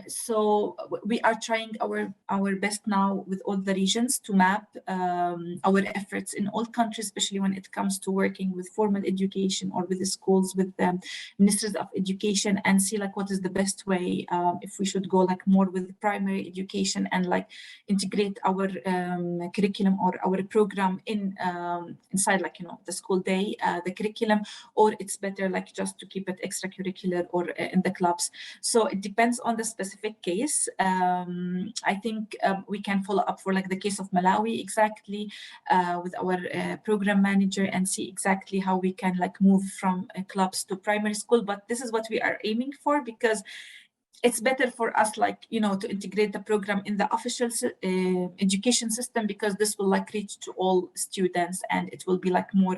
So we are trying our best now with all the regions to map our efforts in all countries, especially when it comes to working with formal education or with the schools, with the ministries of education, and see like what is the best way, if we should go like more with primary education and like integrate our curriculum or our program in inside like, you know, the school day, the curriculum, or it's better like just to keep it extracurricular or in the clubs. So it depends on the specific case. I think we can follow up for like the case of Malawi exactly with our program manager and see exactly how we can like move from clubs to primary school. But this is what we are aiming for, because it's better for us, like, you know, to integrate the program in the official education system, because this will like reach to all students and it will be like more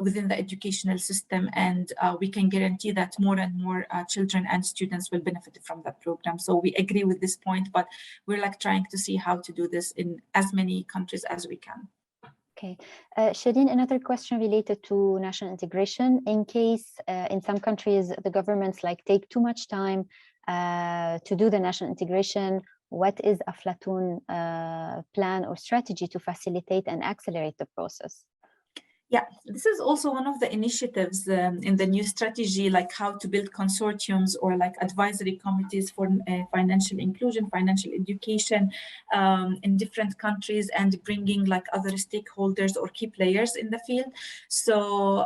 within the educational system, and we can guarantee that more and more children and students will benefit from that program. So we agree with this point, but we're like trying to see how to do this in as many countries as we can. Okay, Shireen, another question related to national integration. In case in some countries the governments like take too much time to do the national integration, what is Aflatoun plan or strategy to facilitate and accelerate the process? Yeah, this is also one of the initiatives in the new strategy, like how to build consortiums or like advisory committees for financial inclusion, financial education in different countries, and bringing like other stakeholders or key players in the field. So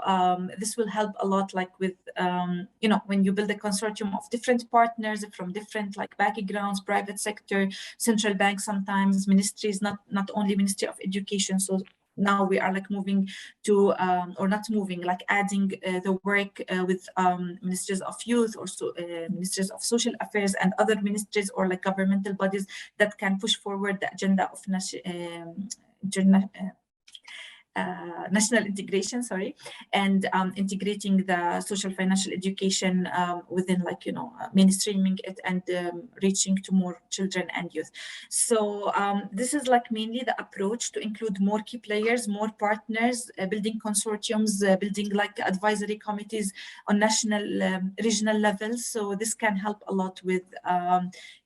this will help a lot, like with, you know, when you build a consortium of different partners from different like backgrounds, private sector, central banks, sometimes ministries, not only Ministry of Education. So now we are like moving to, or not moving, like adding the work with ministries of youth, or ministries of social affairs and other ministries or like governmental bodies that can push forward the agenda of national integration, and integrating the social financial education within, like, you know, mainstreaming it and reaching to more children and youth. So this is like mainly the approach, to include more key players, more partners, building consortiums, building like advisory committees on national, regional levels. So this can help a lot with,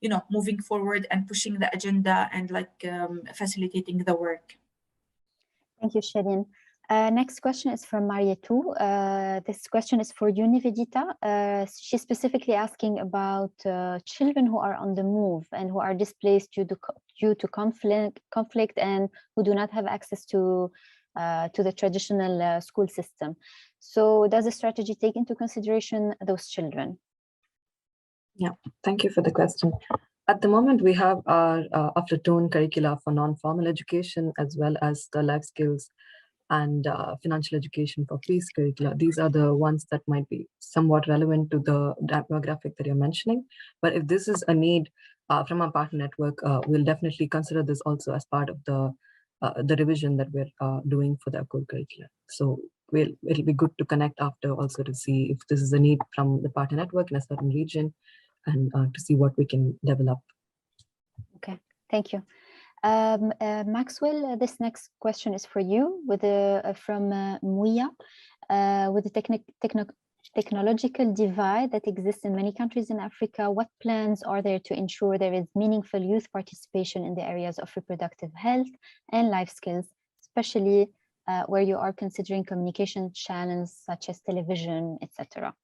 you know, moving forward and pushing the agenda and like facilitating the work. Thank you, Shireen. Next question is from Marietou. This question is for you, Nivedita. She's specifically asking about children who are on the move and who are displaced due to conflict and who do not have access to the traditional school system. So does the strategy take into consideration those children? Yeah, thank you for the question. At the moment, we have our Aflatoun curricula for non-formal education, as well as the life skills and financial education for peace curricula. These are the ones that might be somewhat relevant to the demographic that you're mentioning. But if this is a need from our partner network, we'll definitely consider this also as part of the revision that we're doing for the core curricula. So it'll be good to connect after also to see if this is a need from the partner network in a certain region, and to see what we can develop. Okay, thank you. Maxwell, this next question is for you, from Muia. With the technological divide that exists in many countries in Africa, what plans are there to ensure there is meaningful youth participation in the areas of reproductive health and life skills, especially where you are considering communication channels such as television, etc.?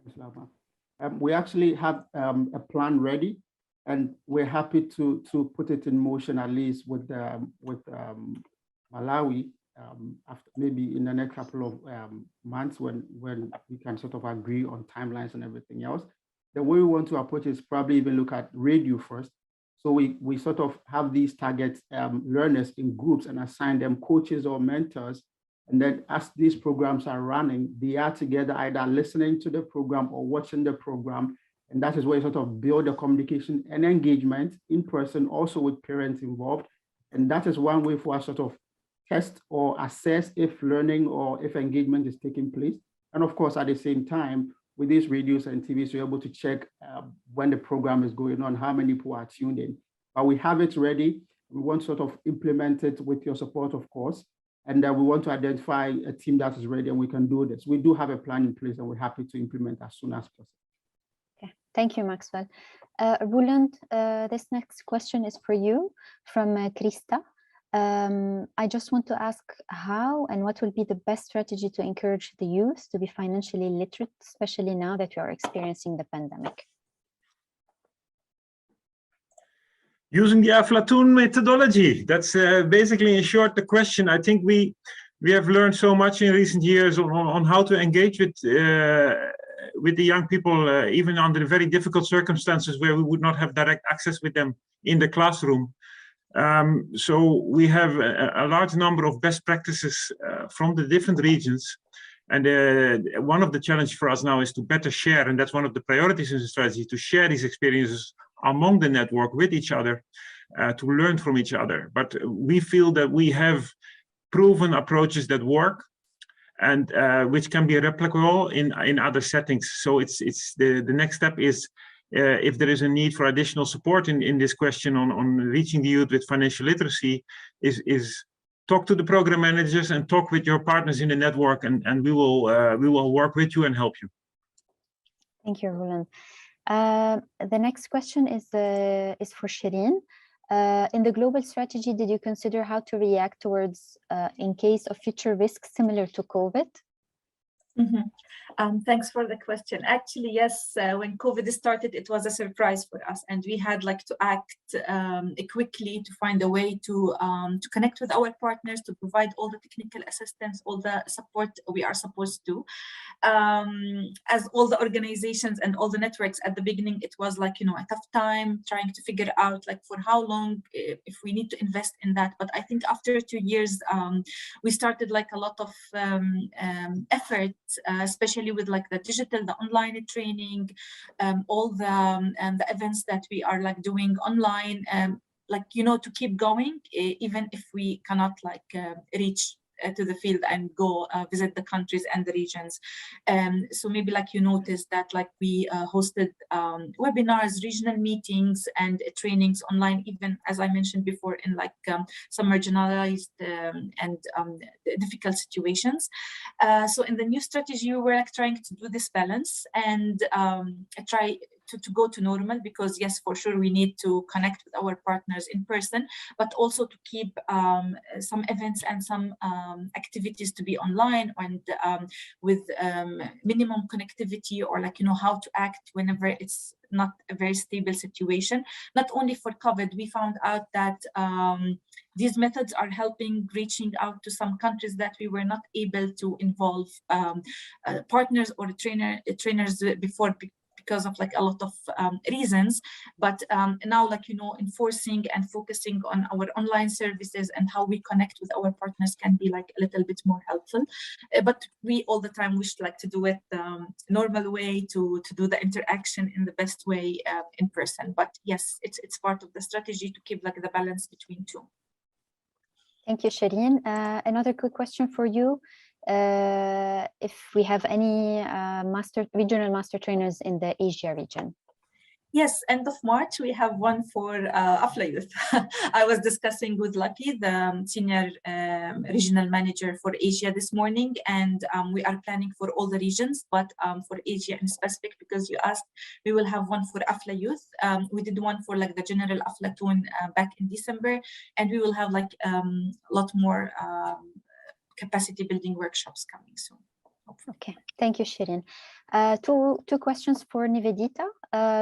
Thanks, Lama. We actually have a plan ready, and we're happy to put it in motion, at least with Malawi, after maybe in the next couple of months, when we can sort of agree on timelines and everything else. The way we want to approach is probably even look at radio first. So we sort of have these target learners in groups and assign them coaches or mentors. And then as these programs are running, they are together either listening to the program or watching the program. And that is where you sort of build the communication and engagement in person, also with parents involved. And that is one way for us sort of test or assess if learning or if engagement is taking place. And of course, at the same time, with these radios and TVs, you're able to check when the program is going on, how many people are tuned in. But we have it ready. We want to sort of implement it with your support, of course. And we want to identify a team that is ready, and we can do this. We do have a plan in place, and we're happy to implement as soon as possible. Okay, Thank you, Maxwell. Roland, this next question is for you from Krista. I just want to ask how and what will be the best strategy to encourage the youth to be financially literate, especially now that we are experiencing the pandemic? Using the Aflatoun methodology. That's basically, in short, the question. I think we have learned so much in recent years on how to engage with the young people, even under very difficult circumstances where we would not have direct access with them in the classroom. So we have a large number of best practices from the different regions. And one of the challenges for us now is to better share, and that's one of the priorities in the strategy, to share these experiences among the network with each other, to learn from each other. But we feel that we have proven approaches that work, and which can be replicable in other settings. So it's the next step is, if there is a need for additional support in this question on reaching the youth with financial literacy, is talk to the program managers and talk with your partners in the network, and we will work with you and help you. Thank you, Roland. The next question is for Shireen. In the global strategy, did you consider how to react towards in case of future risks similar to COVID? Thanks for the question. Actually, yes, when COVID started, it was a surprise for us, and we had to act quickly to find a way to connect with our partners, to provide all the technical assistance, all the support we are supposed to. As all the organizations and all the networks at the beginning, it was a tough time trying to figure out for how long, if we need to invest in that. But I think after 2 years, we started a lot of effort, especially with the digital, the online training, all the events that we are doing online, to keep going, even if we cannot reach to the field and go visit the countries and the regions. So maybe you noticed that we hosted webinars, regional meetings, and trainings online, even as I mentioned before, in some marginalized and difficult situations. So in the new strategy, we were trying to do this balance and try to go to normal, because yes, for sure, we need to connect with our partners in person, but also to keep some events and some activities to be online, and with minimum connectivity, or how to act whenever it's not a very stable situation. Not only for COVID, we found out that these methods are helping reaching out to some countries that we were not able to involve partners or trainers before, because of a lot of reasons. But now enforcing and focusing on our online services and how we connect with our partners can be a little bit more helpful. But we all the time wish to do it normal way, to do the interaction in the best way in person. But yes, it's part of the strategy to keep the balance between two. Thank you, Shireen. Another quick question for you. If we have any regional master trainers in the Asia region. Yes, end of March, we have one for Aflatoun. I was discussing with Lucky, the senior regional manager for Asia this morning, and we are planning for all the regions, but for Asia in specific, because you asked, we will have one for Aflatoun. We did one for the general Aflatoun back in December, and we will have a lot more capacity building workshops coming soon. Okay, thank you, Shireen. Two questions for Nivedita.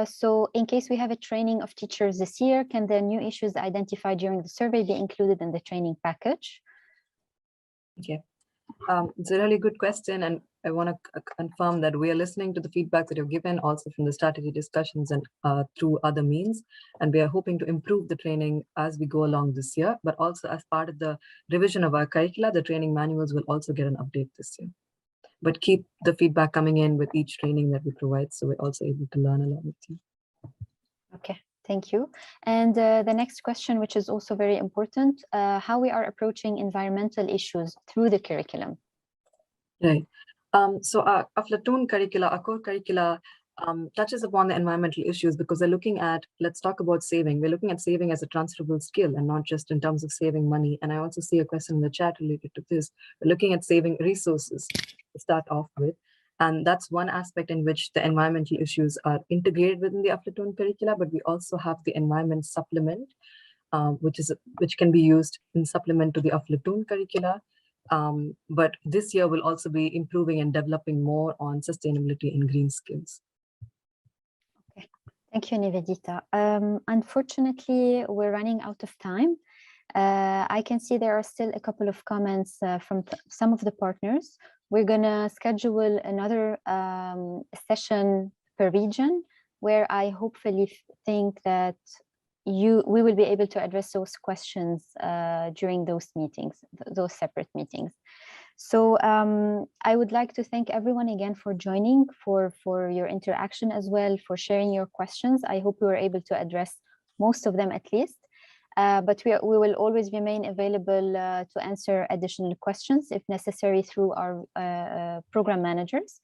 So in case we have a training of teachers this year, can the new issues identified during the survey be included in the training package? Okay, it's a really good question, and I want to confirm that we are listening to the feedback that you've given, also from the strategy discussions and through other means, and we are hoping to improve the training as we go along this year. But also, as part of the revision of our curricula, the training manuals will also get an update this year. But keep the feedback coming in with each training that we provide, so we're also able to learn along with you. Okay, thank you. And the next question, which is also very important, how we are approaching environmental issues through the curriculum. Right. So our Aflatoun curricula, our core curricula, touches upon the environmental issues, because they're looking at, let's talk about saving. We're looking at saving as a transferable skill and not just in terms of saving money. And I also see a question in the chat related to this. We're looking at saving resources to start off with. And that's one aspect in which the environmental issues are integrated within the Aflatoun curricula, but we also have the environment supplement, which can be used in supplement to the Aflatoun curricula. But this year we'll also be improving and developing more on sustainability and green skills. Okay, thank you, Nivedita. Unfortunately, we're running out of time. I can see there are still a couple of comments from some of the partners. We're gonna schedule another session per region where I hopefully think that we will be able to address those questions during those meetings, those separate meetings. So I would like to thank everyone again for joining, for your interaction as well, for sharing your questions. I hope we were able to address most of them at least. But we will always remain available to answer additional questions if necessary through our program managers.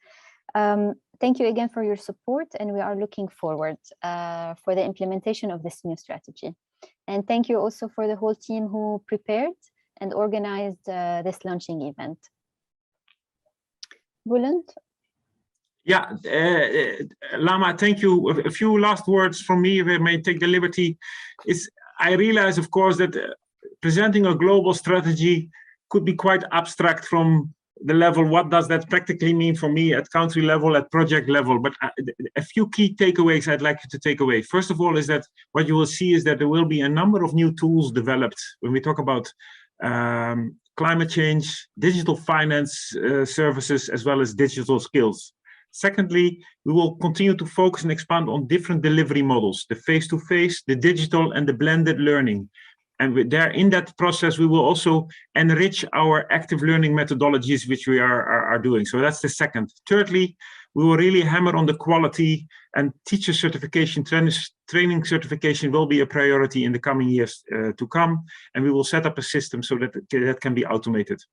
Thank you again for your support, and we are looking forward for the implementation of this new strategy. And thank you also for the whole team who prepared and organized this launching event. Bulent? Yeah, Lama, thank you. A few last words from me, if I may take the liberty. I realize, of course, that presenting a global strategy could be quite abstract from the level. What does that practically mean for me at country level, at project level? But a few key takeaways I'd like you to take away. First of all, is that what you will see is that there will be a number of new tools developed when we talk about climate change, digital finance services, as well as digital skills. Secondly, we will continue to focus and expand on different delivery models, the face-to-face, the digital, and the blended learning. And in that process, we will also enrich our active learning methodologies, which we are doing. So that's the second. Thirdly, we will really hammer on the quality, and teacher certification, training certification will be a priority in the coming years to come. And we will set up a system so that that can be automated.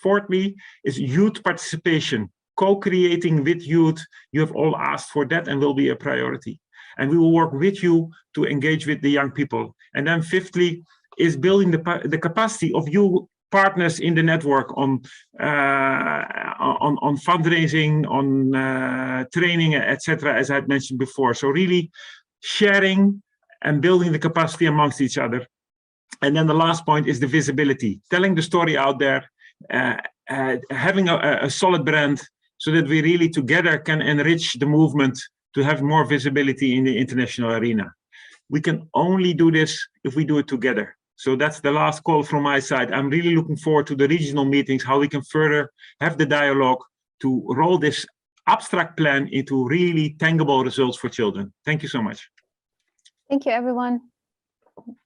Fourthly, is youth participation. Co-creating with youth, you have all asked for that and will be a priority. And we will work with you to engage with the young people. And then fifthly, is building the capacity of you partners in the network on fundraising, on training, etc., as I had mentioned before. So really sharing and building the capacity amongst each other. And then the last point is the visibility, telling the story out there, having a solid brand, so that we really together can enrich the movement to have more visibility in the international arena. We can only do this if we do it together. So that's the last call from my side. I'm really looking forward to the regional meetings, how we can further have the dialogue to roll this abstract plan into really tangible results for children. Thank you so much. Thank you, everyone.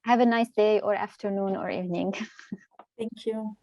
Have a nice day or afternoon or evening. Thank you.